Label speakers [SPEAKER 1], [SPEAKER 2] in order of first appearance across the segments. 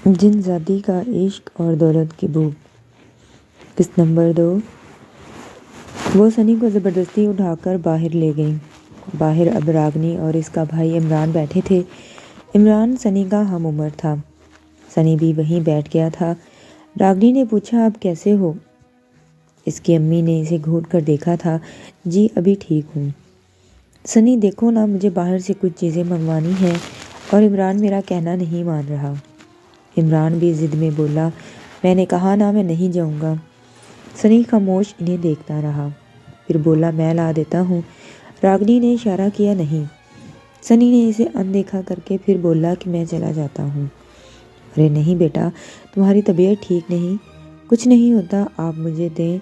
[SPEAKER 1] جن زادی کا عشق اور دولت کی بھوک۔ قسط نمبر 2۔ وہ سنی کو زبردستی اٹھا کر باہر لے گئیں۔ باہر اب راگنی اور اس کا بھائی عمران بیٹھے تھے۔ عمران سنی کا ہم عمر تھا۔ سنی بھی وہیں بیٹھ گیا تھا۔ راگنی نے پوچھا، اب کیسے ہو؟ اس کی امی نے اسے گھونٹ کر دیکھا تھا۔ جی ابھی ٹھیک ہوں۔ سنی دیکھو نا، مجھے باہر سے کچھ چیزیں منگوانی ہیں اور عمران میرا کہنا نہیں مان رہا۔ عمران بھی ضد میں بولا، میں نے کہا نا میں نہیں جاؤں گا۔ سنی خاموش انہیں دیکھتا رہا، پھر بولا، میں لا دیتا ہوں۔ راگنی نے اشارہ کیا، نہیں۔ سنی نے اسے اندیکھا کر کے پھر بولا کہ میں چلا جاتا ہوں۔ ارے نہیں بیٹا، تمہاری طبیعت ٹھیک نہیں۔ کچھ نہیں ہوتا، آپ مجھے دیں۔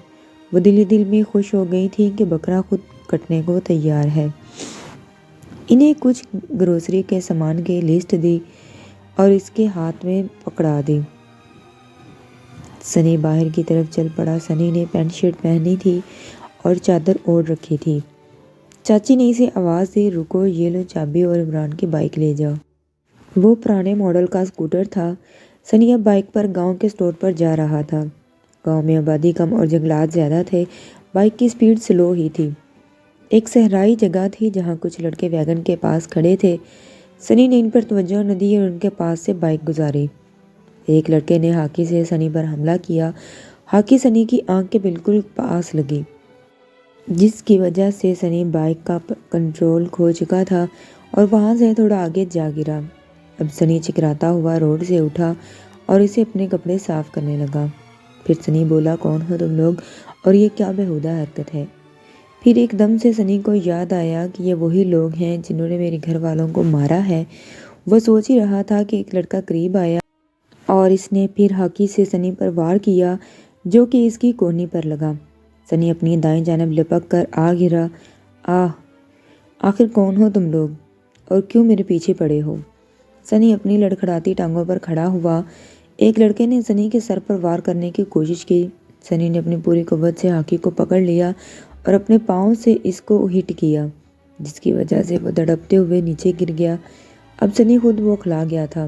[SPEAKER 1] وہ دل میں خوش ہو گئی تھی کہ بکرا خود کٹنے کو تیار ہے۔ انہیں کچھ گروسری کے سامان کی لسٹ دی اور اس کے ہاتھ میں پکڑا دی۔ سنی باہر کی طرف چل پڑا۔ سنی نے پینٹ شرٹ پہنی تھی اور چادر اوڑھ رکھی تھی۔ چاچی نے اسے آواز دی، رکو، یہ لو چابی اور عمران کی بائک لے جاؤ۔ وہ پرانے ماڈل کا اسکوٹر تھا۔ سنی اب بائک پر گاؤں کے اسٹور پر جا رہا تھا۔ گاؤں میں آبادی کم اور جنگلات زیادہ تھے۔ بائک کی سپیڈ سلو ہی تھی۔ ایک صحرائی جگہ تھی جہاں کچھ لڑکے ویگن کے پاس کھڑے تھے۔ سنی نے ان پر توجہ نہ دی اور ان کے پاس سے بائک گزاری۔ ایک لڑکے نے ہاکی سے سنی پر حملہ کیا۔ ہاکی سنی کی آنکھ کے بالکل پاس لگی، جس کی وجہ سے سنی بائک کا کنٹرول کھو چکا تھا اور وہاں سے تھوڑا آگے جا گرا۔ اب سنی چکراتا ہوا روڈ سے اٹھا اور اسے اپنے کپڑے صاف کرنے لگا۔ پھر سنی بولا، کون ہو تم لوگ اور یہ کیا بیہودہ حرکت ہے؟ پھر ایک دم سے سنی کو یاد آیا کہ یہ وہی لوگ ہیں جنہوں نے میرے گھر والوں کو مارا ہے۔ وہ سوچ ہی رہا تھا کہ ایک لڑکا قریب آیا اور اس نے پھر ہاکی سے سنی پر وار کیا جو کہ اس کی کونی پر لگا۔ سنی اپنی دائیں جانب لپک کر آ گرا۔ آخر کون ہو تم لوگ اور کیوں میرے پیچھے پڑے ہو؟ سنی اپنی لڑکھڑاتی ٹانگوں پر کھڑا ہوا۔ ایک لڑکے نے سنی کے سر پر وار کرنے کی کوشش کی۔ سنی نے اپنی پوری قوت سے ہاکی کو پکڑ لیا اور اپنے پاؤں سے اس کو ہٹ کیا، جس کی وجہ سے وہ تڑپتے ہوئے نیچے گر گیا۔ اب سنی خود بوکھلا گیا تھا۔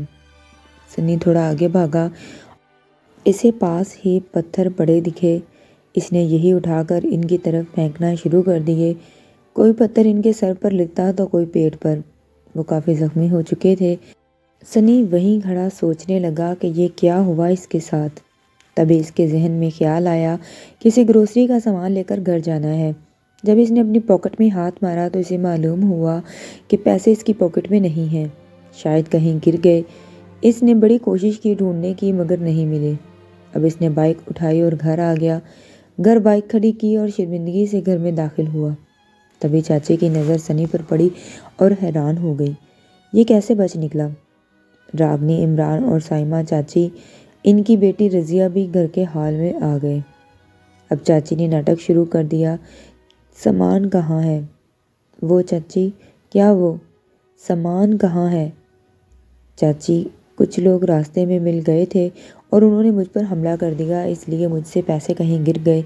[SPEAKER 1] سنی تھوڑا آگے بھاگا۔ اسے پاس ہی پتھر پڑے دکھے۔ اس نے یہی اٹھا کر ان کی طرف پھینکنا شروع کر دیے۔ کوئی پتھر ان کے سر پر لگتا تو کوئی پیٹ پر۔ وہ کافی زخمی ہو چکے تھے۔ سنی وہیں کھڑا سوچنے لگا کہ یہ کیا ہوا اس کے ساتھ۔ تبھی اس کے ذہن میں خیال آیا کہ اسے گروسری کا سامان لے کر گھر جانا ہے۔ جب اس نے اپنی پاکٹ میں ہاتھ مارا تو اسے معلوم ہوا کہ پیسے اس کی پاکٹ میں نہیں ہیں، شاید کہیں گر گئے۔ اس نے بڑی کوشش کی ڈھونڈنے کی مگر نہیں ملے۔ اب اس نے بائک اٹھائی اور گھر آ گیا۔ گھر بائک کھڑی کی اور شرمندگی سے گھر میں داخل ہوا۔ تبھی چاچی کی نظر سنی پر پڑی اور حیران ہو گئی، یہ کیسے بچ نکلا؟ راگنی، عمران اور سائمہ چاچی، ان کی بیٹی رضیہ بھی گھر کے حال میں آ گئے۔ اب چاچی نے ناٹک شروع کر دیا، سامان کہاں ہے؟ وہ چاچی، کیا وہ؟ سامان کہاں ہے؟ چاچی، کچھ لوگ راستے میں مل گئے تھے اور انہوں نے مجھ پر حملہ کر دیا، اس لیے مجھ سے پیسے کہیں گر گئے۔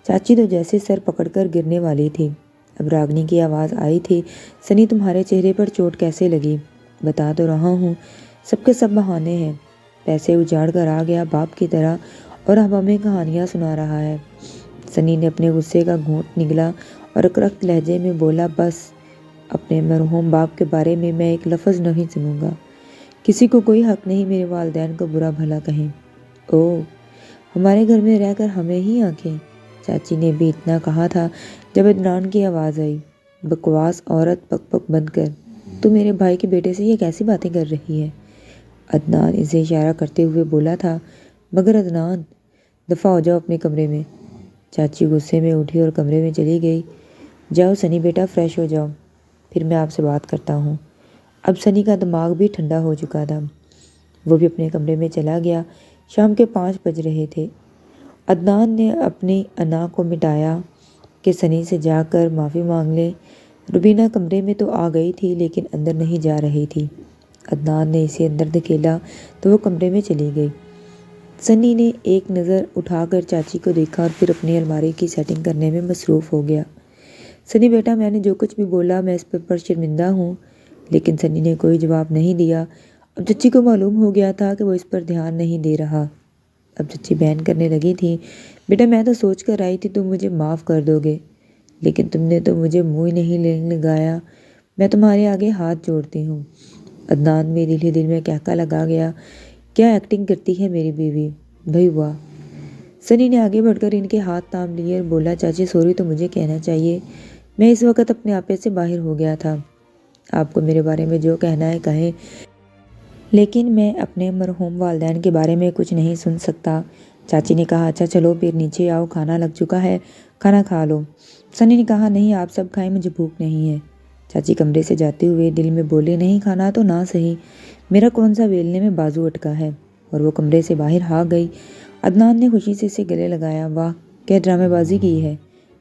[SPEAKER 1] چاچی تو جیسے سر پکڑ کر گرنے والی تھی۔ اب راگنی کی آواز آئی تھی، سنی تمہارے چہرے پر چوٹ کیسے لگی؟ بتا تو رہا ہوں، سب کے سب بہانے ہیں۔ پیسے اجاڑ کر آ گیا باپ کی طرح اور اب ہمیں کہانیاں سنا رہا ہے۔ سنی نے اپنے غصے کا گھونٹ نگلا اور اکرخت لہجے میں بولا، بس، اپنے مرحوم باپ کے بارے میں ایک لفظ نہیں سنوں گا۔ کسی کو کوئی حق نہیں میرے والدین کو برا بھلا کہیں۔ اوہ، ہمارے گھر میں رہ کر ہمیں ہی آنکھیں؟ چاچی نے بھی اتنا کہا تھا جب عدنان کی آواز آئی، بکواس عورت، پک پک بند کر۔ تو میرے بھائی کے بیٹے سے یہ کیسی باتیں کر رہی ہے؟ عدنان اسے اشارہ کرتے ہوئے بولا تھا۔ مگر عدنان، دفع ہو جاؤ اپنے کمرے میں۔ چاچی غصے میں اٹھی اور کمرے میں چلی گئی۔ جاؤ سنی بیٹا، فریش ہو جاؤ، پھر میں آپ سے بات کرتا ہوں۔ اب سنی کا دماغ بھی ٹھنڈا ہو چکا تھا۔ وہ بھی اپنے کمرے میں چلا گیا۔ شام کے 5 بج رہے تھے۔ عدنان نے اپنی انا کو مٹایا کہ سنی سے جا کر معافی مانگ لے۔ روبینہ کمرے میں تو آ گئی تھی لیکن اندر نہیں جا رہی تھی۔ عدنان نے اسے اندر دھکیلا تو وہ کمرے میں چلی گئی۔ سنی نے ایک نظر اٹھا کر چاچی کو دیکھا اور پھر اپنی الماری کی سیٹنگ کرنے میں مصروف ہو گیا۔ سنی بیٹا، میں نے جو کچھ بھی بولا میں اس پر شرمندہ ہوں۔ لیکن سنی نے کوئی جواب نہیں دیا۔ اب چچی کو معلوم ہو گیا تھا کہ وہ اس پر دھیان نہیں دے رہا۔ اب چچی بیان کرنے لگی تھی، بیٹا میں تو سوچ کر آئی تھی تم مجھے معاف کر دو گے، لیکن تم نے تو مجھے منہ ہی نہیں لینے لگایا۔ میں تمہارے آگے ہاتھ جوڑتی ہوں۔ عدنان میں دل ہی دل میں کہکا لگا گیا، کیا ایکٹنگ کرتی ہے میری بیوی، بھائی واہ۔ سنی نے آگے بڑھ کر ان کے ہاتھ تھام لیے اور بولا، چاچی سوری تو مجھے کہنا چاہیے، میں اس وقت اپنے آپے سے باہر ہو گیا تھا۔ آپ کو میرے بارے میں جو کہنا ہے کہیں، لیکن میں اپنے مرحوم والدین کے بارے میں کچھ نہیں سن سکتا۔ چاچی نے کہا، اچھا چلو پھر نیچے آؤ، کھانا لگ چکا ہے، کھانا کھا لو۔ سنی نے کہا، نہیں آپ سب کھائیں، مجھے بھوک نہیں ہے۔ چاچی کمرے سے جاتے ہوئے دل میں بولے، نہیں کھانا تو نہ صحیح، میرا کون سا بیلنے میں بازو اٹکا ہے، اور وہ کمرے سے باہر بھاگ گئی۔ عدنان نے خوشی سے اسے گلے لگایا، واہ کیا ڈرامے بازی کی ہے،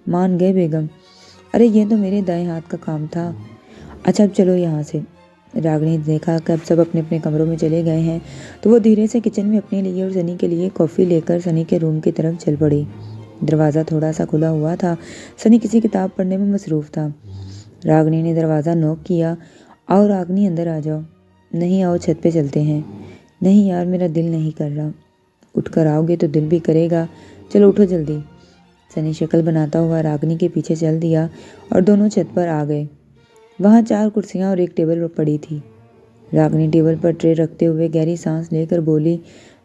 [SPEAKER 1] مان گئے بیگم، ارے یہ تو میرے دائیں ہاتھ کا کام تھا۔ اچھا اب چلو یہاں سے۔ راگنی نے دیکھا کہ اب سب اپنے اپنے کمروں میں چلے گئے ہیں تو وہ دھیرے سے کچن میں اپنے لیے اور سنی کے لیے کافی لے کر سنی کے روم کی طرف چل پڑی۔ دروازہ تھوڑا سا کھلا ہوا تھا، سنی کسی کتاب پڑھنے میں مصروف تھا۔ راگنی نے دروازہ نوک کیا، آؤ راگنی اندر آ جاؤ۔ نہیں آؤ چھت پہ چلتے ہیں۔ نہیں یار میرا دل نہیں کر رہا۔ اٹھ کر آؤ گے تو دل بھی کرے گا، چلو اٹھو جلدی۔ سنی شکل بناتا ہوا راگنی کے پیچھے چل دیا اور دونوں چھت پر آ گئے۔ وہاں 4 کرسیاں اور ایک ٹیبل پڑی تھی۔ راگنی ٹیبل پر ٹرے رکھتے ہوئے گہری سانس لے کر بولی،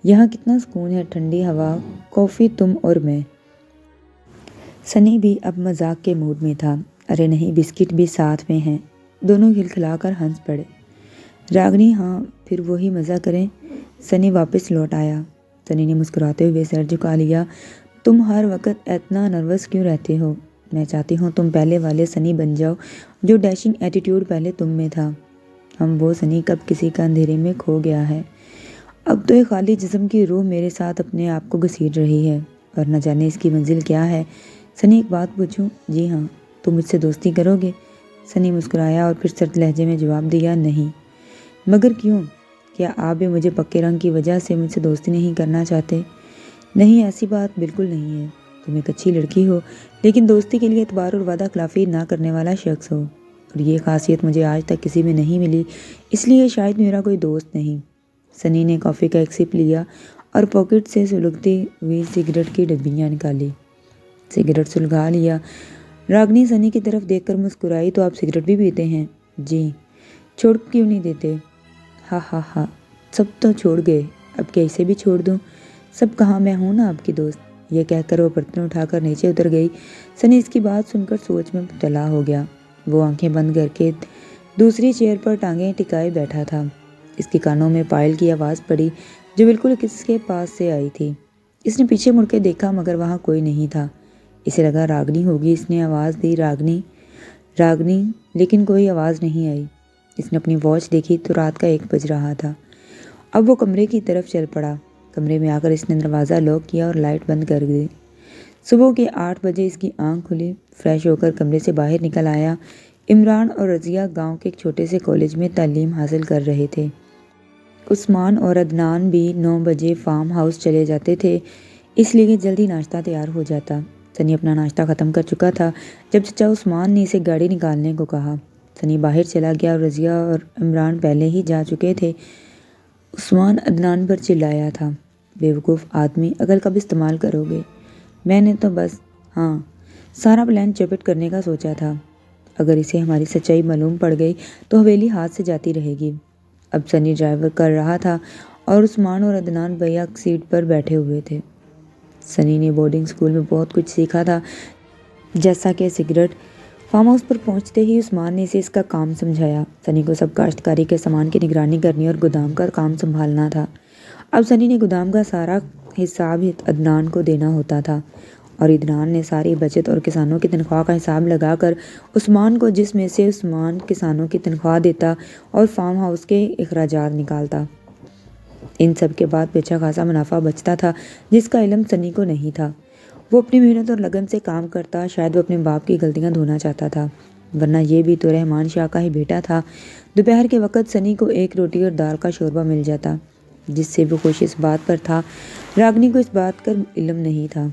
[SPEAKER 1] یہاں کتنا سکون ہے، ٹھنڈی ہوا، کافی، تم اور میں۔ سنی بھی اب مذاق کے موڈ میں تھا، ارے نہیں بسکٹ بھی ساتھ میں ہیں۔ دونوں کھلکھلا کر ہنس پڑے۔ راگنی، ہاں پھر وہی مزہ کریں۔ سنی واپس لوٹ آیا۔ سنی نے مسکراتے ہوئے سر جھکا لیا، تم ہر وقت اتنا نروس کیوں رہتے ہو؟ میں چاہتی ہوں تم پہلے والے سنی بن جاؤ جو ڈیشنگ ایٹیٹیوڈ پہلے تم میں تھا۔ ہم وہ سنی کب کسی کا اندھیرے میں کھو گیا ہے، اب تو ایک خالی جسم کی روح میرے ساتھ اپنے آپ کو گھسیٹ رہی ہے، اور نہ جانے اس کی منزل کیا ہے۔ سنی ایک بات پوچھوں؟ جی ہاں۔ تم مجھ سے دوستی کرو گے؟ سنی مسکرایا اور پھر سرد لہجے میں جواب دیا، نہیں۔ مگر کیوں؟ کیا آپ بھی مجھے پکے رنگ کی وجہ سے مجھ سے دوستی نہیں کرنا چاہتے؟ نہیں ایسی بات بالکل نہیں ہے، تم ایک اچھی لڑکی ہو، لیکن دوستی کے لیے اعتبار اور وعدہ خلافی نہ کرنے والا شخص ہو، اور یہ خاصیت مجھے آج تک کسی میں نہیں ملی، اس لیے شاید میرا کوئی دوست نہیں۔ سنی نے کافی کا ایک سپ لیا اور پاکٹ سے سلگتی ہوئی سگریٹ کی ڈبیاں نکالی۔ سگریٹ سلگا لیا۔ راگنی سنی کی طرف دیکھ کر مسکرائی، تو آپ سگریٹ بھی پیتے ہیں؟ جی۔ چھوڑ کیوں نہیں دیتے؟ ہاں ہاں ہاں، سب تو چھوڑ گئے، اب کیا اسے بھی چھوڑ دوں؟ سب کہاں، میں ہوں نا آپ کی دوست۔ یہ کہہ کر وہ برتن اٹھا کر نیچے اتر گئی۔ سنی اس کی بات سن کر سوچ میں مبتلا ہو گیا۔ وہ آنکھیں بند کر کے دوسری چیئر پر ٹانگیں ٹکائے بیٹھا تھا۔ اس کے کانوں میں پائل کی آواز پڑی جو بالکل اس کے پاس سے آئی تھی۔ اس نے پیچھے مڑ کے دیکھا مگر وہاں کوئی نہیں تھا۔ اسے لگا راگنی ہوگی، اس نے آواز دی، راگنی راگنی، لیکن کوئی آواز نہیں آئی۔ اس نے اپنی واچ دیکھی تو رات کا 1 بج رہا تھا۔ اب وہ کمرے کی طرف چل پڑا۔ کمرے میں آ کر اس نے دروازہ لاک کیا اور لائٹ بند کر دی۔ صبح کے 8 بجے اس کی آنکھ کھلی۔ فریش ہو کر کمرے سے باہر نکل آیا۔ عمران اور رضیہ گاؤں کے ایک چھوٹے سے کالج میں تعلیم حاصل کر رہے تھے۔ عثمان اور عدنان بھی 9 بجے فارم ہاؤس چلے جاتے تھے، اس لیے جلدی ناشتہ تیار ہو جاتا۔ سنی اپنا ناشتہ ختم کر چکا تھا جب چچا عثمان نے اسے گاڑی نکالنے کو کہا۔ سنی باہر چلا گیا اور رضیہ اور عمران پہلے ہی جا چکے تھے۔ عثمان عدنان پر چلایا تھا، بیوقوف آدمی، عقل کب استعمال کرو گے؟ میں نے تو بس ہاں سارا پلان چوپٹ کرنے کا سوچا تھا، اگر اسے ہماری سچائی معلوم پڑ گئی تو حویلی ہاتھ سے جاتی رہے گی۔ اب سنی ڈرائیور کر رہا تھا اور عثمان اور عدنان بیک سیٹ پر بیٹھے ہوئے تھے۔ سنی نے بورڈنگ اسکول میں بہت کچھ سیکھا تھا، جیسا کہ سگریٹ۔ فارم ہاؤس پر پہنچتے ہی عثمان نے اسے اس کا کام سمجھایا۔ سنی کو سب کاشتکاری کے سامان کی نگرانی کرنی اور گودام کا کام سنبھالنا تھا۔ اب سنی نے گودام کا سارا حساب عدنان کو دینا ہوتا تھا، اور عدنان نے ساری بچت اور کسانوں کی تنخواہ کا حساب لگا کر عثمان کو، جس میں سے عثمان کسانوں کی تنخواہ دیتا اور فارم ہاؤس کے اخراجات نکالتا۔ ان سب کے بعد اچھا خاصا منافع بچتا تھا جس کا علم سنی کو نہیں تھا۔ وہ اپنی محنت اور لگن سے کام کرتا، شاید وہ اپنے باپ کی غلطیاں دھونا چاہتا تھا، ورنہ یہ بھی تو رحمان شاہ کا ہی بیٹا تھا۔ دوپہر کے وقت سنی کو 1 روٹی اور دال کا شوربہ مل جاتا، جس سے وہ خوش اس بات پر تھا۔ راگنی کو اس بات کا علم نہیں تھا،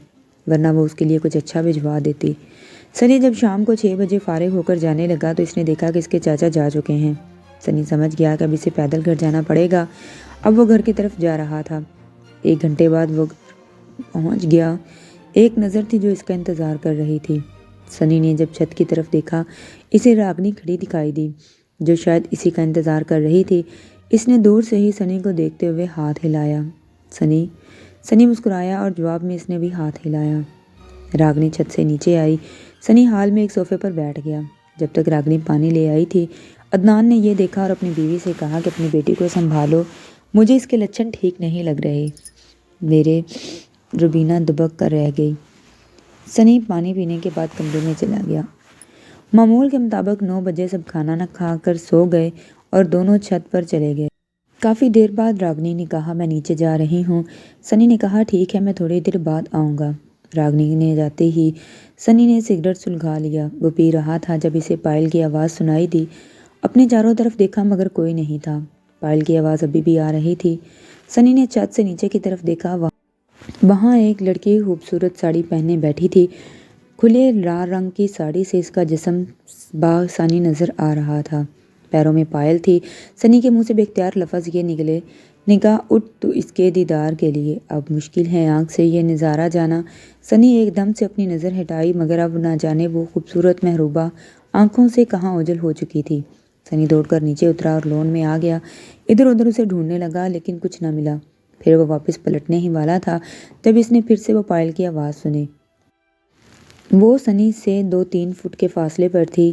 [SPEAKER 1] ورنہ وہ اس کے لیے کچھ اچھا بھجوا دیتی۔ سنی جب شام کو 6 بجے فارغ ہو کر جانے لگا تو اس نے دیکھا کہ اس کے چاچا جا چکے ہیں۔ سنی سمجھ گیا کہ اب اسے پیدل گھر جانا پڑے گا۔ اب وہ گھر کی طرف جا رہا تھا۔ 1 گھنٹے بعد وہ پہنچ گیا۔ ایک نظر تھی جو اس کا انتظار کر رہی تھی۔ سنی نے جب چھت کی طرف دیکھا، اسے راگنی کھڑی دکھائی دی جو شاید اسی کا انتظار کر رہی تھی۔ اس نے دور سے ہی سنی کو دیکھتے ہوئے ہاتھ ہلایا۔ سنی مسکرایا اور جواب میں اس نے بھی ہاتھ ہلایا۔ راگنی چھت سے نیچے آئی۔ سنی حال میں ایک صوفے پر بیٹھ گیا۔ جب تک راگنی پانی لے آئی تھی، عدنان نے یہ دیکھا اور اپنی بیوی سے کہا کہ اپنی بیٹی کو سنبھالو، مجھے اس کے لچھن ٹھیک نہیں لگ رہے۔ میرے روبینہ دبک کر رہ گئی۔ سنی پانی پینے کے بعد کمرے میں چلا گیا۔ معمول کے مطابق 9 بجے سب کھانا نہ کھا کر سو گئے اور دونوں چھت پر چلے گئے۔ کافی دیر بعد راگنی نے کہا میں نیچے جا رہی ہوں۔ سنی نے کہا ٹھیک ہے، میں تھوڑی دیر بعد آؤں گا۔ راگنی نے جاتے ہی سنی نے سگریٹ سلگا لیا۔ وہ پی رہا تھا جب اسے پائل کی آواز سنائی دی۔ اپنے چاروں طرف دیکھا مگر کوئی نہیں تھا۔ پائل کی آواز ابھی بھی آ رہی تھی۔ سنی نے چھت سے نیچے کی طرف دیکھا۔ وہاں ایک لڑکی خوبصورت ساڑی پہنے بیٹھی تھی۔ کھلے لال رنگ کی ساڑی سے اس کا جسم بآسانی نظر آ رہا تھا۔ پیروں میں پائل تھی۔ سنی کے منہ سے بے اختیار لفظ یہ نکلے، نگاہ اٹھ تو اس کے دیدار کے لیے۔ اب مشکل ہے آنکھ سے یہ نظارہ جانا۔ سنی ایک دم سے اپنی نظر ہٹائی مگر اب نہ جانے وہ خوبصورت محروبہ آنکھوں سے کہاں اوجھل ہو چکی تھی۔ سنی دوڑ کر نیچے اترا اور لون میں آ گیا۔ ادھر ادھر اسے ڈھونڈنے لگا لیکن کچھ نہ ملا۔ پھر وہ واپس پلٹنے ہی والا تھا جب اس نے پھر سے وہ پائل کی آواز سنی۔ وہ سنی سے 2-3 فٹ کے فاصلے پر تھی،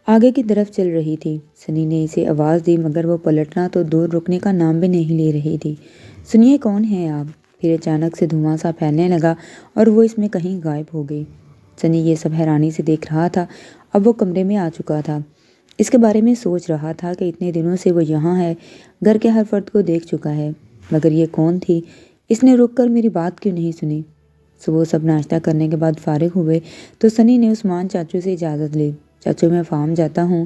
[SPEAKER 1] آگے کی طرف چل رہی تھی۔ سنی نے اسے آواز دی مگر وہ پلٹنا تو دور رکنے کا نام بھی نہیں لے رہی تھی۔ سنیے کون ہیں آپ؟ پھر اچانک سے دھواں سا پھیلنے لگا اور وہ اس میں کہیں غائب ہو گئی۔ سنی یہ سب حیرانی سے دیکھ رہا تھا۔ اب وہ کمرے میں آ چکا تھا۔ اس کے بارے میں سوچ رہا تھا کہ اتنے دنوں سے وہ یہاں ہے، گھر کے ہر فرد کو دیکھ چکا ہے، مگر یہ کون تھی؟ اس نے رک کر میری بات کیوں نہیں سنی؟ صبح سب ناشتہ کرنے کے بعد فارغ ہوئے تو سنی نے عثمان چاچو سے اجازت لی۔ چاچو میں فارم جاتا ہوں۔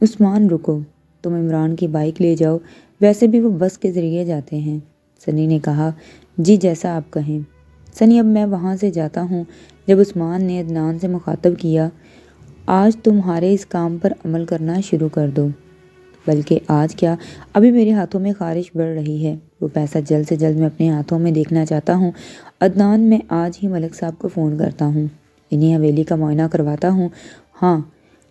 [SPEAKER 1] عثمان رکو، تم عمران کی بائک لے جاؤ، ویسے بھی وہ بس کے ذریعے جاتے ہیں۔ سنی نے کہا جی جیسا آپ کہیں۔ سنی اب میں وہاں سے جاتا ہوں۔ جب عثمان نے عدنان سے مخاطب کیا آج تمہارے اس کام پر عمل کرنا شروع کر دو، بلکہ آج کیا ابھی میرے ہاتھوں میں خارش بڑھ رہی ہے، وہ پیسہ جلد سے جلد میں اپنے ہاتھوں میں دیکھنا چاہتا ہوں۔ عدنان میں آج ہی ملک صاحب کو فون کرتا ہوں، انہیں حویلی کا معائنہ کرواتا ہوں، ہاں،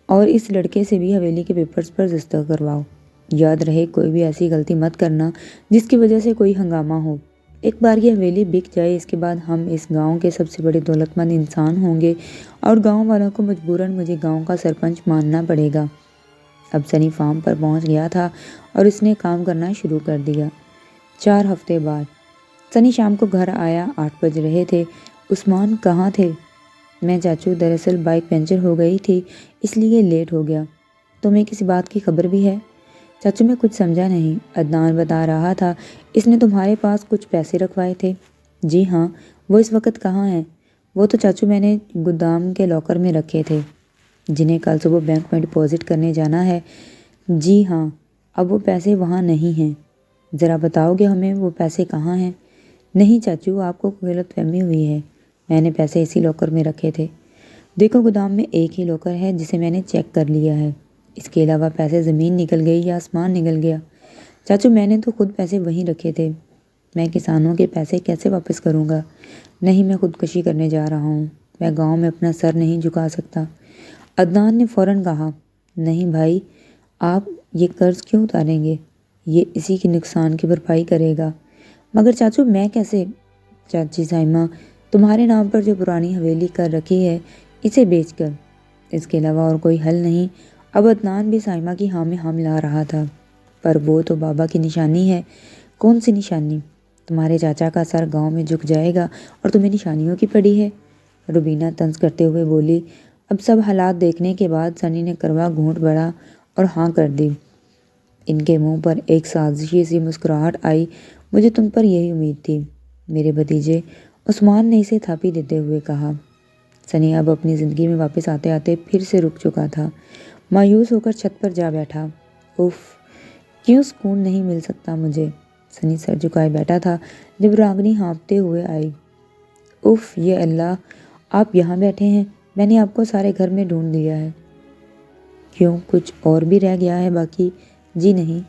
[SPEAKER 1] اور اس لڑکے سے بھی حویلی کے پیپرز پر دستخط کرواؤ۔ یاد رہے کوئی بھی ایسی غلطی مت کرنا جس کی وجہ سے کوئی ہنگامہ ہو۔ ایک بار یہ حویلی بک جائے اس کے بعد ہم اس گاؤں کے سب سے بڑے دولت مند انسان ہوں گے اور گاؤں والوں کو مجبوراً مجھے گاؤں کا سرپنچ ماننا پڑے گا۔ اب سنی فارم پر پہنچ گیا تھا اور اس نے کام کرنا شروع کر دیا۔ 4 ہفتے بعد سنی شام کو گھر آیا۔ 8 بج رہے تھے۔ عثمان کہاں تھے؟ میں چاچو، دراصل بائک پنچر ہو گئی تھی اس لیے لیٹ ہو گیا۔ تمہیں کسی بات کی خبر بھی ہے؟ چاچو میں کچھ سمجھا نہیں۔ عدنان بتا رہا تھا اس نے تمہارے پاس کچھ پیسے رکھوائے تھے۔ جی ہاں، وہ اس وقت کہاں ہیں؟ وہ تو چاچو میں نے گودام کے لاکر میں رکھے تھے جنہیں کل صبح بینک میں ڈپازٹ کرنے جانا ہے۔ جی ہاں، اب وہ پیسے وہاں نہیں ہیں۔ ذرا بتاؤ گے ہمیں وہ پیسے کہاں ہیں؟ نہیں چاچو، آپ کو کوئی غلط فہمی ہوئی ہے، میں نے پیسے اسی لاکر میں رکھے تھے۔ دیکھو گودام میں ایک ہی لاکر ہے جسے میں نے چیک کر لیا ہے، اس کے علاوہ پیسے زمین نکل گئی یا آسمان نکل گیا؟ چاچو میں نے تو خود پیسے وہیں رکھے تھے، میں کسانوں کے پیسے کیسے واپس کروں گا؟ نہیں، میں خودکشی کرنے جا رہا ہوں، میں گاؤں میں اپنا سر نہیں جھکا سکتا۔ عدنان نے فوراً کہا نہیں بھائی، آپ یہ قرض کیوں اتاریں گے؟ یہ اسی کے نقصان کی بھرپائی کرے گا۔ مگر چاچو میں کیسے؟ چاچی سائمہ، تمہارے نام پر جو پرانی حویلی کر رکھی ہے اسے بیچ کر، اس کے علاوہ اور کوئی حل نہیں۔ اب عدنان بھی سائمہ کی ہاں میں ہاں ملا رہا تھا۔ پر وہ تو بابا کی نشانی ہے۔ کون سی نشانی؟ تمہارے چاچا کا سر گاؤں میں جھک جائے گا اور تمہیں نشانیوں کی پڑی ہے؟ روبینہ طنز کرتے ہوئے بولی۔ اب سب حالات دیکھنے کے بعد سنی نے کروا گھونٹ بھرا اور ہاں کر دی۔ ان کے منہ پر ایک سازشی سی مسکراہٹ آئی۔ مجھے تم پر یہی امید تھی میرے بھتیجے، عثمان نے اسے تھاپی دیتے ہوئے کہا۔ سنی اب اپنی زندگی میں واپس آتے آتے پھر سے رک چکا تھا۔ مایوس ہو کر چھت پر جا بیٹھا۔ اف، کیوں سکون نہیں مل سکتا مجھے؟ سنی سر جھکائے بیٹھا تھا جب راگنی ہانپتے ہوئے آئی۔ اف یہ اللہ، آپ یہاں بیٹھے ہیں؟ میں نے آپ کو سارے گھر میں ڈھونڈ لیا ہے۔ کیوں، کچھ اور بھی رہ گیا ہے باقی؟ جی نہیں۔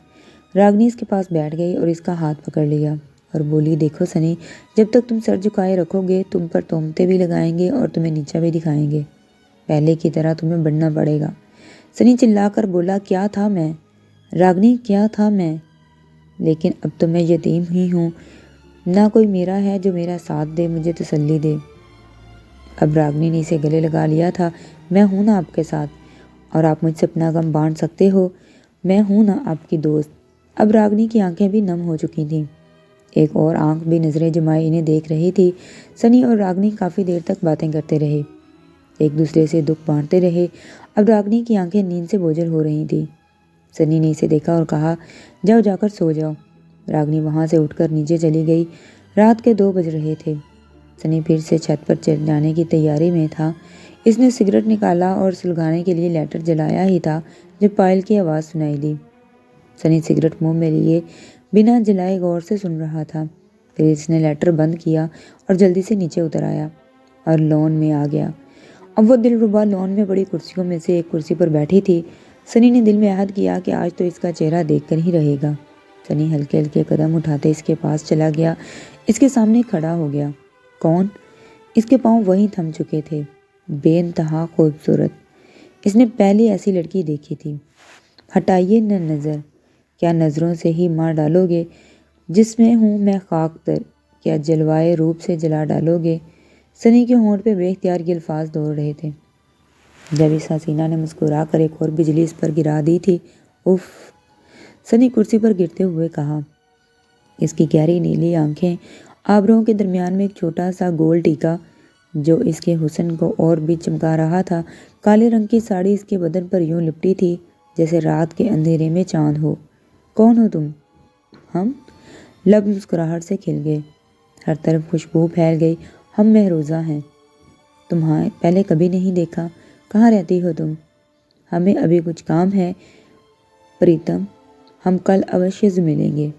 [SPEAKER 1] راگنی اس کے پاس بیٹھ گئی اور اس کا ہاتھ پکڑ لیا اور بولی، دیکھو سنی، جب تک تم سر جھکائے رکھو گے تم پر تہمتیں بھی لگائیں گے اور تمہیں نیچا بھی دکھائیں گے۔ پہلے کی طرح تمہیں بڑھنا پڑے گا۔ سنی چلا کر بولا، کیا تھا میں؟ راگنی، کیا تھا میں؟ لیکن اب تو میں یتیم ہی ہوں، نہ کوئی میرا ہے جو میرا ساتھ دے، مجھے تسلی دے۔ اب راگنی نے اسے گلے لگا لیا تھا۔ میں ہوں نا آپ کے ساتھ، اور آپ مجھ سے اپنا غم بانٹ سکتے ہو، میں ہوں نا آپ کی دوست۔ اب راگنی کی آنکھیں بھی نم ہو چکی تھیں، ایک اور آنکھ بھی نظریں جمائے انہیں دیکھ رہی تھی۔ سنی اور راگنی کافی دیر تک باتیں کرتے رہے، ایک دوسرے سے دکھ بانٹتے رہے۔ اب راگنی کی آنکھیں نیند سے بوجھل ہو رہی تھیں۔ سنی نے اسے دیکھا اور کہا، جاؤ جا کر سو جاؤ۔ راگنی وہاں سے اٹھ کر نیچے چلی گئی۔ رات کے 2 بج رہے تھے۔ سنی پھر سے چھت پر چل جانے کی تیاری میں تھا۔ اس نے سگریٹ نکالا اور سلگانے کے لیے لائٹر جلایا ہی تھا جب پائل کی آواز سنائی دی۔ سنی سگریٹ منہ میں لیے بنا جلائے غور سے سن رہا تھا۔ پھر اس نے لائٹر بند کیا اور جلدی سے نیچے اتر آیا اور لان میں آ گیا۔ اب وہ دلربا لان میں بڑی کرسیوں میں سے ایک کرسی پر بیٹھی تھی۔ سنی نے دل میں عہد کیا کہ آج تو اس کا چہرہ دیکھ کر ہی رہے گا۔ سنی ہلکے ہلکے قدم اٹھاتے اس کے پاس چلا گیا، اس کے سامنے کھڑا ہو گیا۔ کون؟ اس کے پاؤں وہیں تھم چکے تھے، بے انتہا خوبصورت۔ اس نے پہلی ایسی لڑکی دیکھی تھی۔ ہٹائیے نہ نظر، کیا نظروں سے ہی مار ڈالو گے؟ جس میں ہوں میں خاک تر، کیا جلوائے روپ سے جلا ڈالو گے؟ سنی کے ہونٹ پہ بے اختیار یہ الفاظ دوڑ رہے تھے۔ جب اس حسینہ نے مسکرا کر ایک اور بجلی اس پر گرا دی تھی۔ اف! سنی کرسی پر گرتے ہوئے کہا۔ اس کی گہری نیلی آنکھیں، آبروؤں کے درمیان میں ایک چھوٹا سا گول ٹیکا جو اس کے حسن کو اور بھی چمکا رہا تھا۔ کالے رنگ کی ساڑی اس کے بدن پر یوں لپٹی تھی جیسے رات کے اندھیرے میں چاند ہو۔ کون ہو تم؟ ہم؟ لب مسکراہٹ سے کھل گئے، ہر طرف خوشبو پھیل گئی۔ ہم مہروزہ ہیں۔ تمہیں پہلے کبھی نہیں دیکھا، کہاں رہتی ہو تم؟ ہمیں ابھی کچھ کام ہے پریتم، ہم کل اوشیہ ملیں گے۔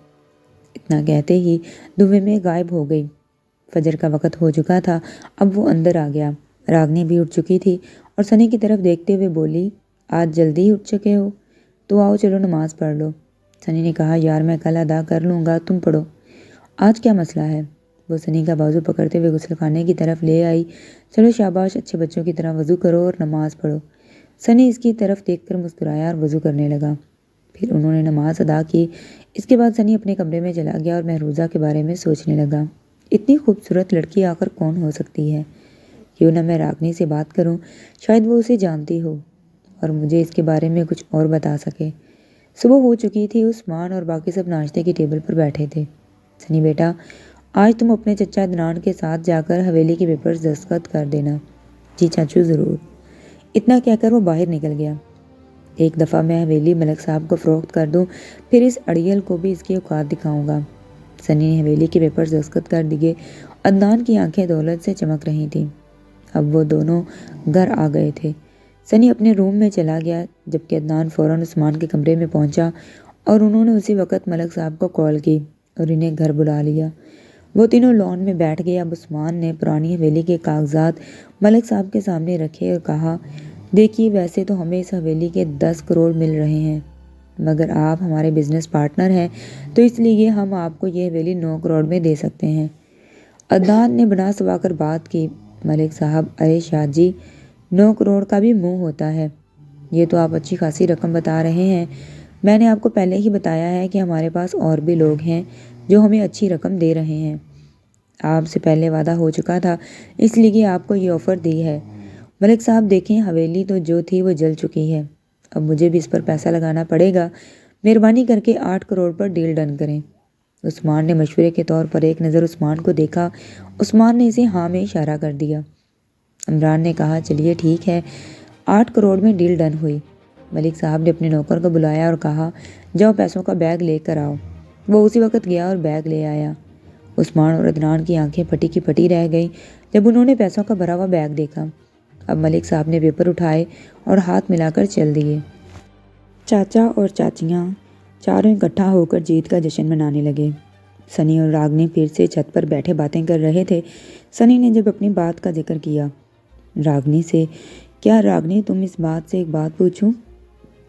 [SPEAKER 1] اتنا کہتے ہی دھویں میں غائب ہو گئی۔ فجر کا وقت ہو چکا تھا۔ اب وہ اندر آ گیا۔ راگنی بھی اٹھ چکی تھی اور سنی کی طرف دیکھتے ہوئے بولی، آج جلدی اٹھ چکے ہو؟ تو آؤ چلو نماز پڑھ لو۔ سنی نے کہا، یار میں کل ادا کر لوں گا، تم پڑھو۔ آج کیا مسئلہ ہے؟ وہ سنی کا بازو پکڑتے ہوئے غسل خانے کی طرف لے آئی۔ چلو شاباش، اچھے بچوں کی طرح وضو کرو اور نماز پڑھو۔ سنی اس کی طرف دیکھ کر مسکرایا اور وضو کرنے لگا۔ پھر انہوں نے نماز ادا کی۔ اس کے بعد سنی اپنے کمرے میں چلا گیا اور مہروزہ کے بارے میں سوچنے لگا۔ اتنی خوبصورت لڑکی آخر کون ہو سکتی ہے؟ کیوں نہ میں راگنی سے بات کروں، شاید وہ اسے جانتی ہو اور مجھے اس کے بارے میں کچھ اور بتا سکے۔ صبح ہو چکی تھی۔ عثمان اور باقی سب ناشتے کی ٹیبل پر بیٹھے تھے۔ سنی بیٹا، آج تم اپنے چچا عدنان کے ساتھ جا کر حویلی کے پیپرز دستخط کر دینا۔ جی چاچو، ضرور۔ اتنا کہہ کر وہ باہر نکل گیا۔ ایک دفعہ میں حویلی ملک صاحب کو فروخت کر دوں، پھر اس اڑیل کو بھی اس کی اوقات دکھاؤں گا۔ سنی نے حویلی کے پیپرز دستخط کر دیے۔ عدنان کی آنکھیں دولت سے چمک رہی تھیں۔ اب وہ دونوں گھر آ گئے تھے۔ سنی اپنے روم میں چلا گیا جبکہ عدنان فوراً عثمان کے کمرے میں پہنچا اور انہوں نے اسی وقت ملک صاحب کو کال کی اور انہیں گھر بلا لیا۔ وہ تینوں لان میں بیٹھ گئے۔ اب عثمان نے پرانی حویلی کے کاغذات ملک صاحب کے سامنے رکھے اور کہا، دیکھیے ویسے تو ہمیں اس حویلی کے 10 کروڑ مل رہے ہیں، مگر آپ ہمارے بزنس پارٹنر ہیں تو اس لیے ہم آپ کو یہ حویلی 9 کروڑ میں دے سکتے ہیں۔ عدنان نے بنا سوا کر بات کی۔ ملک صاحب، ارے شاہ جی، 9 کروڑ کا بھی منہ ہوتا ہے، یہ تو آپ اچھی خاصی رقم بتا رہے ہیں۔ میں نے آپ کو پہلے ہی بتایا ہے کہ ہمارے پاس اور بھی لوگ ہیں جو ہمیں اچھی رقم دے رہے ہیں۔ آپ سے پہلے وعدہ ہو چکا تھا، اس لیے آپ کو یہ آفر دی ہے۔ ملک صاحب دیکھیں، حویلی تو جو تھی وہ جل چکی ہے، اب مجھے بھی اس پر پیسہ لگانا پڑے گا۔ مہربانی کر کے 8 کروڑ پر ڈیل ڈن کریں۔ عثمان نے مشورے کے طور پر ایک نظر عثمان کو دیکھا۔ عثمان نے اسے ہاں میں اشارہ کر دیا۔ عمران نے کہا، چلیے ٹھیک ہے۔ 8 کروڑ میں ڈیل ڈن ہوئی۔ ملک صاحب نے اپنے نوکر کو بلایا اور کہا، جاؤ پیسوں کا بیگ لے کر آؤ۔ وہ اسی وقت گیا اور بیگ لے آیا۔ عثمان اور عدنان کی آنکھیں پھٹی کی پھٹی رہ گئیں جب انہوں نے پیسوں کا بھرا ہوا بیگ دیکھا۔ اب ملک صاحب نے پیپر اٹھائے اور ہاتھ ملا کر چل دیے۔ چاچا اور چاچیاں چاروں اکٹھا ہو کر جیت کا جشن منانے لگے۔ سنی اور راگنی پھر سے چھت پر بیٹھے باتیں کر رہے تھے۔ سنی نے جب اپنی بات کا ذکر کیا راگنی سے، کیا راگنی تم اس بات سے ایک بات پوچھوں؟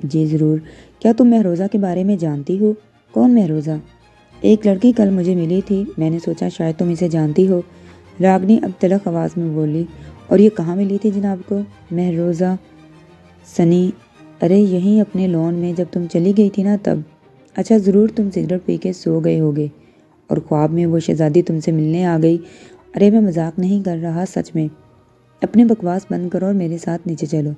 [SPEAKER 1] جی ضرور، کیا تم مہروزہ کے بارے میں جانتی ہو؟ کون مہروزہ؟ ایک لڑکی کل مجھے ملی تھی، میں نے سوچا شاید تم اسے جانتی ہو۔ راگنی اب تلخ آواز میں بولی۔ اور یہ کہاں ملی تھی جناب کو؟ مہروزہ؟ سنی، ارے یہیں اپنے لون میں، جب تم چلی گئی تھی نا تب۔ اچھا ضرور، تم سگریٹ پی کے سو گئے ہوگے اور خواب میں وہ شہزادی تم سے ملنے آ گئی۔ ارے میں مذاق نہیں کر رہا، سچ میں۔ اپنے بکواس بند کرو اور میرے ساتھ نیچے چلو،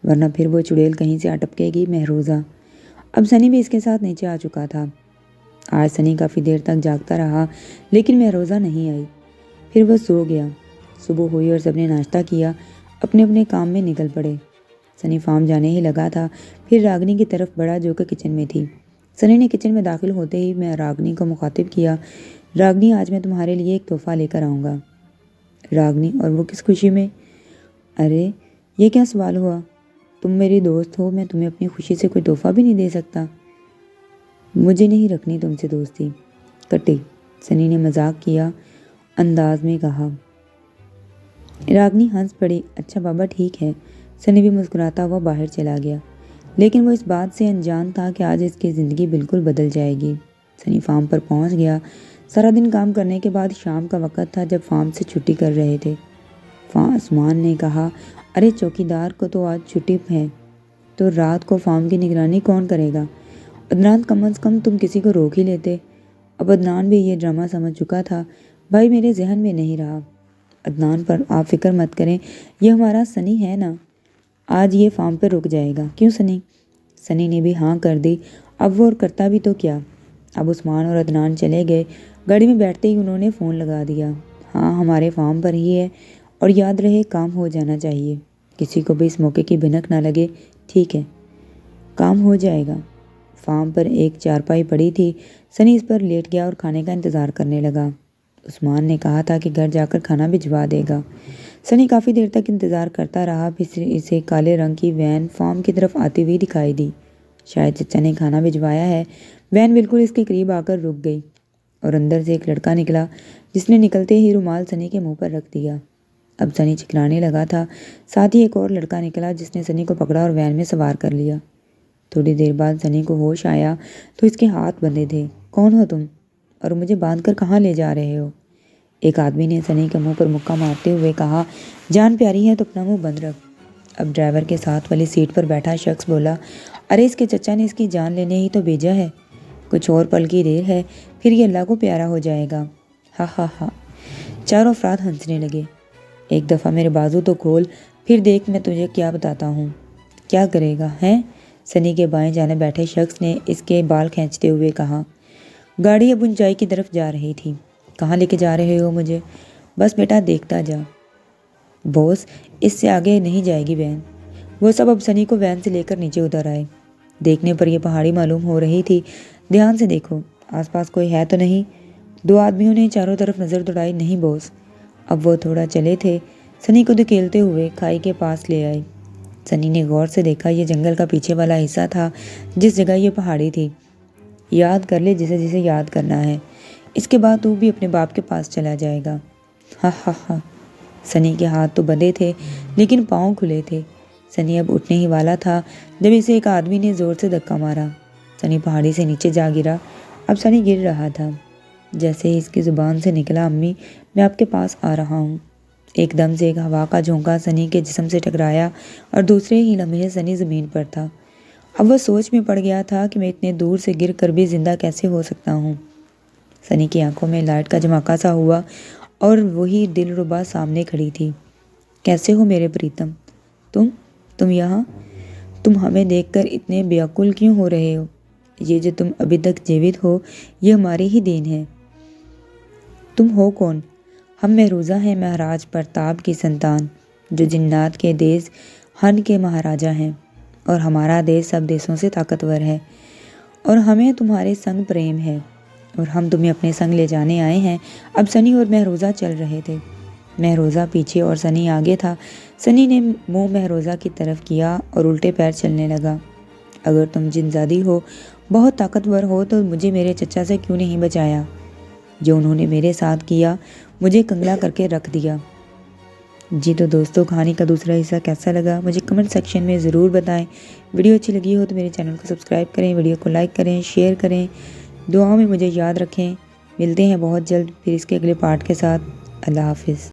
[SPEAKER 1] ورنہ پھر وہ چڑیل کہیں سے اٹپکے گی۔ مہروزہ؟ اب سنی بھی اس کے ساتھ نیچے آ چکا تھا۔ آج سنی کافی دیر تک جاگتا رہا لیکن مہروزہ نہیں آئی، پھر وہ سو گیا۔ صبح ہوئی اور سب نے ناشتہ کیا، اپنے اپنے کام میں نکل پڑے۔ سنی فارم جانے ہی لگا تھا، پھر راگنی کی طرف بڑھا جو کہ کچن میں تھی۔ سنی نے کچن میں داخل ہوتے ہی میں راگنی کو مخاطب کیا، راگنی آج میں تمہارے لیے ایک تحفہ لے کر آؤں گا۔ راگنی، اور وہ کس خوشی میں؟ ارے یہ کیا سوال ہوا؟ تم میری دوست ہو، میں تمہیں اپنی خوشی سے کوئی تحفہ بھی نہیں دے سکتا؟ مجھے نہیں رکھنی تم سے دوستی، کٹی، سنی نے مذاق کیا انداز میں کہا۔ راگنی ہنس پڑی۔ اچھا بابا ٹھیک ہے۔ سنی بھی مسکراتا ہوا باہر چلا گیا، لیکن وہ اس بات سے انجان تھا کہ آج اس کی زندگی بالکل بدل جائے گی۔ سنی فارم پر پہنچ گیا۔ سارا دن کام کرنے کے بعد شام کا وقت تھا جب فارم سے چھٹی کر رہے تھے۔ عثمان نے کہا، ارے چوکیدار کو تو آج چھٹی ہے، تو رات کو فارم کی نگرانی کون کرے گا؟ عدنان، کم از کم تم کسی کو روک ہی لیتے۔ اب عدنان بھی یہ ڈرامہ سمجھ چکا تھا۔ بھائی میرے ذہن میں نہیں رہا۔ عدنان پر آپ فکر مت کریں، یہ ہمارا سنی ہے نا، آج یہ فارم پہ رک جائے گا۔ کیوں سنی؟ سنی نے بھی ہاں کر دی۔ اب وہ اور کرتا بھی تو کیا؟ اب عثمان اور عدنان چلے گئے۔ گاڑی میں بیٹھتے ہی انہوں نے فون لگا دیا۔ ہاں ہمارے فارم پر ہی ہے، اور یاد رہے کام ہو جانا چاہیے، کسی کو بھی اس موقع کی بھنک نہ لگے۔ ٹھیک ہے، کام ہو جائے گا۔ فارم پر ایک چارپائی پڑی تھی، سنی اس پر لیٹ گیا اور کھانے کا انتظار کرنے لگا۔ عثمان نے کہا تھا کہ گھر جا کر کھانا بھجوا دے گا۔ سنی کافی دیر تک انتظار کرتا رہا، پھر اسے کالے رنگ کی وین فارم کی طرف آتی ہوئی دکھائی دی۔ شاید چچا نے کھانا بھجوایا ہے۔ وین بالکل اس کے قریب آ کر رک گئی اور اندر سے ایک لڑکا نکلا، جس نے نکلتے ہی رومال سنی کے منہ پر رکھ دیا۔ اب سنی چکرانے لگا تھا۔ ساتھ ہی ایک اور لڑکا نکلا جس نے سنی کو پکڑا اور وین میں سوار کر لیا۔ تھوڑی دیر بعد سنی کو ہوش آیا تو اس کے ہاتھ بندھے تھے۔ کون ہو تم؟ اور مجھے باندھ کر کہاں لے جا رہے ہو؟ ایک آدمی نے سنی کے منہ پر مکہ مارتے ہوئے کہا۔ جان پیاری ہے تو اپنا منہ بند رکھ۔ اب ڈرائیور کے ساتھ والی سیٹ پر بیٹھا شخص بولا، ارے اس کے چچا نے اس کی جان لینے ہی تو بھیجا ہے، کچھ اور پل کی دیر ہے، پھر یہ اللہ کو پیارا ہو جائے گا۔ ہا ہا ہا۔ چاروں افراد ہنسنے لگے۔ ایک دفعہ میرے بازو تو کھول، پھر دیکھ میں تجھے کیا بتاتا ہوں۔ کیا کرے گا ہیں؟ سنی کے بائیں جانے بیٹھے شخص نے اس کے بال کھینچتے ہوئے کہا۔ گاڑی اب اونچائی کی طرف جا رہی تھی۔ کہاں لے کے جا رہے ہو مجھے؟ بس بیٹا دیکھتا جا۔ بوس، اس سے آگے نہیں جائے گی وین۔ وہ سب اب سنی کو وین سے لے کر نیچے اتر آئے۔ دیکھنے پر یہ پہاڑی معلوم ہو رہی تھی۔ دھیان سے دیکھو، آس پاس کوئی ہے تو نہیں؟ دو آدمیوں نے چاروں طرف نظر دوڑائی۔ نہیں بوس۔ اب وہ تھوڑا چلے تھے، سنی کو دھکیلتے ہوئے کھائی کے پاس لے آئے۔ سنی نے غور سے دیکھا، یہ جنگل کا پیچھے والا حصہ تھا جس جگہ یہ پہاڑی تھی۔ یاد کر لے جسے جسے یاد کرنا ہے، اس کے بعد تو بھی اپنے باپ کے پاس چلا جائے گا۔ ہا ہا ہا۔ سنی کے ہاتھ تو بندھے تھے لیکن پاؤں کھلے تھے۔ سنی اب اٹھنے ہی والا تھا جب اسے ایک آدمی نے زور سے دھکا مارا۔ سنی پہاڑی سے نیچے جا گرا۔ اب سنی گر رہا تھا۔ جیسے ہی اس کی زبان سے نکلا، امی میں آپ کے پاس آ رہا ہوں، ایک دم سے ایک ہوا کا جھونکا سنی کے جسم سے ٹکرایا اور دوسرے ہی لمحے سنی زمین پر تھا۔ اب وہ سوچ میں پڑ گیا تھا کہ میں اتنے دور سے گر کر بھی زندہ کیسے ہو سکتا ہوں۔ سنی کی آنکھوں میں لائٹ کا جھماکا سا ہوا اور وہی دلربا سامنے کھڑی تھی۔ کیسے ہو میرے پریتم؟ تم یہاں؟ تم ہمیں دیکھ کر اتنے بے عقل کیوں ہو رہے ہو؟ یہ جو تم ابھی تک جیوت ہو یہ ہماری ہی دین ہے۔ تم ہو کون؟ ہم مہروزہ ہیں، مہاراج پرتاپ کی سنتان، جو جنات کے دیس ہن کے مہاراجہ ہیں، اور ہمارا دیس سب دیسوں سے طاقتور ہے، اور ہمیں تمہارے سنگ پریم ہے، اور ہم تمہیں اپنے سنگ لے جانے آئے ہیں۔ اب سنی اور مہروزہ چل رہے تھے۔ مہروزہ پیچھے اور سنی آگے تھا۔ سنی نے منہ مہروزہ کی طرف کیا اور الٹے پیر چلنے لگا۔ اگر تم جنزادی ہو، بہت طاقتور ہو، تو مجھے میرے چچا سے کیوں نہیں بچایا؟ جو انہوں نے میرے ساتھ کیا، مجھے کنگلا کر کے رکھ دیا۔ جی تو دوستوں کہانی کا دوسرا حصہ کیسا لگا مجھے کمنٹ سیکشن میں ضرور بتائیں. ویڈیو اچھی لگی ہو تو میرے چینل کو سبسکرائب کریں, ویڈیو کو لائک کریں, شیئر کریں, دعاؤں میں مجھے یاد رکھیں. ملتے ہیں بہت جلد پھر اس کے اگلے پارٹ کے ساتھ. اللہ حافظ.